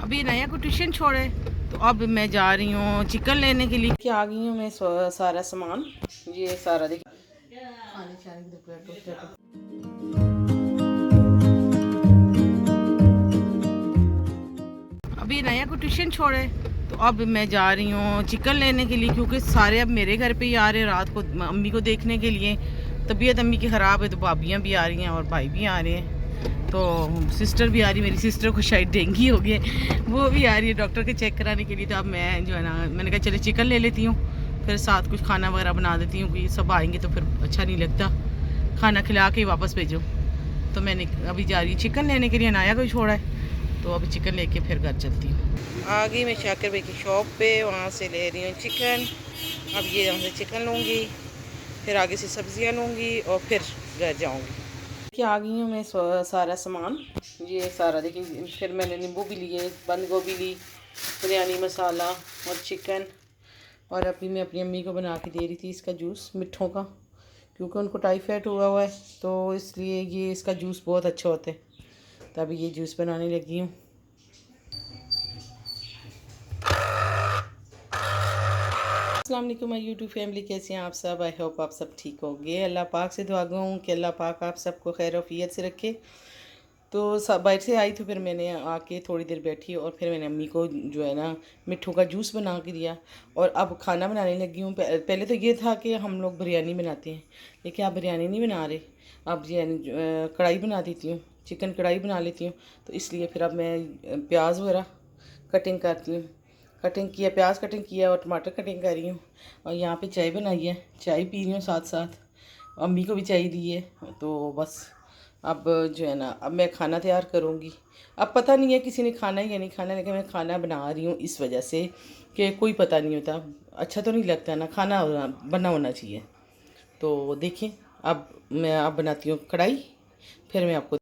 अभी नया को ट्यूशन छोड़े तो अब मैं जा रही हूँ चिकन लेने के लिए। क्या आ गई हूँ मैं सारा सामान, ये सारा देखिए खाने शाने की प्लेट। अभी नया को ट्यूशन छोड़े तो अब मैं जा रही हूँ चिकन लेने के लिए, क्योंकि सारे अब मेरे घर पे ही आ रहे हैं रात को अम्मी को देखने के लिए। तबीयत अम्मी की ख़राब है तो भाभियाँ भी आ रही हैं और भाई भी आ रहे हैं, तो सिस्टर भी आ रही है। मेरी सिस्टर को शायद डेंगू हो गया, वो भी आ रही है डॉक्टर के चेक कराने के लिए। तो अब मैं जो है ना, मैंने कहा चले चिकन ले लेती हूँ, फिर साथ कुछ खाना वगैरह बना देती हूँ, क्योंकि सब आएंगे तो फिर अच्छा नहीं लगता खाना खिला के ही वापस भेजो। तो मैंने अभी जा रही हूँ चिकन लेने के लिए, नाया को ही छोड़ा है, तो अभी चिकन लेके फिर घर चलती हूँ। आ गई मैं शाकिर भाई की शॉप पे, वहाँ से ले रही हूँ चिकन। अब ये यहाँ से चिकन लूँगी, फिर आगे से सब्जियाँ लूँगी और फिर घर जाऊँगी। क्या आ गई हूँ मैं सारा सामान, ये सारा देखिए। फिर मैंने नींबू भी लिए, बंद गोभी ली, बिरयानी मसाला और चिकन। और अभी मैं अपनी अम्मी को बना के दे रही थी इसका जूस मिट्ठों का, क्योंकि उनको टाइफाइड हुआ है, तो इसलिए ये इसका जूस बहुत अच्छा होता है। तो अभी ये जूस बनाने लगी हूँ। अस्सलाम वालेकुम माय यूट्यूब फैमिली, कैसे हैं आप सब? आई होप आप सब ठीक होंगे। अल्लाह पाक से दुआ हूँ कि अल्लाह पाक आप सबको खैर वफ़ियत से रखे। तो सब बाहर से आई तो फिर मैंने आके थोड़ी देर बैठी और फिर मैंने अम्मी को जो है ना मिट्ठू का जूस बना के दिया। और अब खाना बनाने लगी हूँ। पहले तो ये था कि हम लोग बिरयानी बनाते हैं, लेकिन आप बिरयानी नहीं बना रहे। अब बिरयानी कढ़ाई बना देती हूँ, चिकन कढ़ाई बना लेती हूँ। तो इसलिए फिर अब मैं प्याज वगैरह कटिंग करती हूँ। कटिंग किया, प्याज कटिंग किया और टमाटर कटिंग कर रही हूँ। और यहाँ पे चाय बनाई है, चाय पी रही हूँ साथ साथ। अम्मी को भी चाय दी है। तो बस अब जो है ना, अब मैं खाना तैयार करूँगी। अब पता नहीं है किसी ने खाना है या नहीं खाना, लेकिन मैं खाना बना रही हूँ इस वजह से कि कोई पता नहीं होता, अच्छा तो नहीं लगता ना, खाना बना होना चाहिए। तो देखिए अब मैं बनाती हूँ कढ़ाई, फिर मैं आपको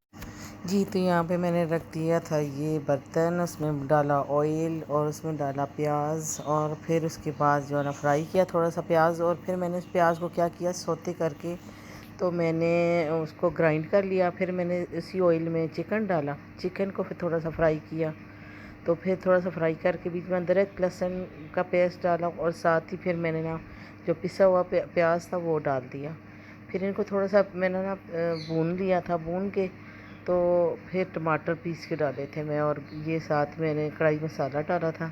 जी। तो यहाँ पे मैंने रख दिया था ये बर्तन, उसमें डाला ऑयल और उसमें डाला प्याज, और फिर उसके बाद जो है ना फ्राई किया थोड़ा सा प्याज। और फिर मैंने उस प्याज को क्या किया, सौते करके तो मैंने उसको ग्राइंड कर लिया। फिर मैंने इसी ऑयल में चिकन डाला, चिकन को फिर थोड़ा सा फ्राई किया। तो फिर थोड़ा सा फ्राई करके बीच में अदरक लहसुन का पेस्ट डाला, और साथ ही फिर मैंने ना जो पिसा हुआ प्याज था वो डाल दिया। फिर इनको थोड़ा सा मैंने ना भून लिया था, भून के तो फिर टमाटर पीस के डाले थे मैं, और ये साथ मैंने कढ़ाई मसाला डाला था,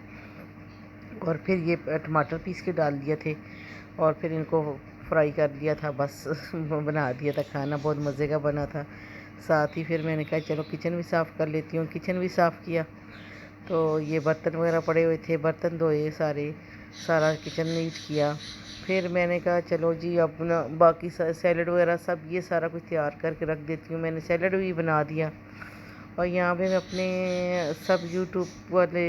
और फिर ये टमाटर पीस के डाल दिए थे, और फिर इनको फ्राई कर दिया था। बस बना दिया था खाना, बहुत मज़े का बना था। साथ ही फिर मैंने कहा चलो किचन भी साफ़ कर लेती हूँ, किचन भी साफ़ किया। तो ये बर्तन वगैरह पड़े हुए थे, बर्तन धोए सारे, सारा किचन नीट किया। फिर मैंने कहा चलो जी अपना बाकी सैलड वगैरह सब ये सारा कुछ तैयार करके रख देती हूँ। मैंने सैलड भी बना दिया। और यहाँ पे मैं अपने सब यूट्यूब वाले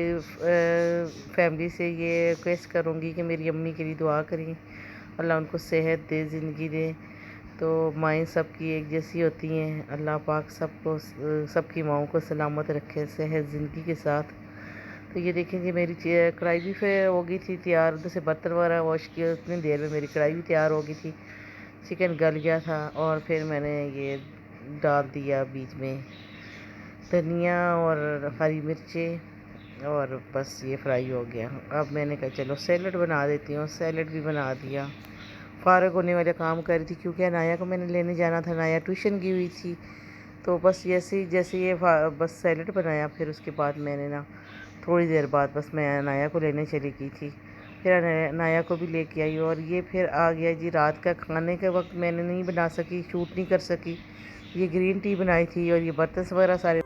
फैमिली से ये रिक्वेस्ट करूँगी कि मेरी अम्मी के लिए दुआ करें, अल्लाह उनको सेहत दे, ज़िंदगी दे। तो माएँ सबकी एक जैसी होती हैं, अल्लाह पाक सबको सबकी माँओं को सलामत रखे सेहत ज़िंदगी के साथ। तो ये देखें कि मेरी कढ़ाई भी फिर हो गई थी तैयार, उधर से बर्तन वगैरह वॉश किया, उतनी देर में मेरी कढ़ाई भी तैयार हो गई थी। चिकन गल गया था, और फिर मैंने ये डाल दिया बीच में धनिया और हरी मिर्चें, और बस ये फ्राई हो गया। अब मैंने कहा चलो सैलड बना देती हूँ, सैलड भी बना दिया। फ़ारग होने वाले काम कर रही थी, क्योंकि अनाया को मैंने लेने जाना था, अनाया ट्यूशन गई हुई थी। तो बस जैसे ये बस सैलड बनाया, फिर उसके बाद मैंने ना थोड़ी देर बाद बस मैं अनाया को लेने चली गई थी। फिर अनाया को भी लेके आई, और ये फिर आ गया जी रात का खाने के वक्त। मैंने नहीं बना सकी, शूट नहीं कर सकी। ये ग्रीन टी बनाई थी और ये बर्तन वगैरह सारे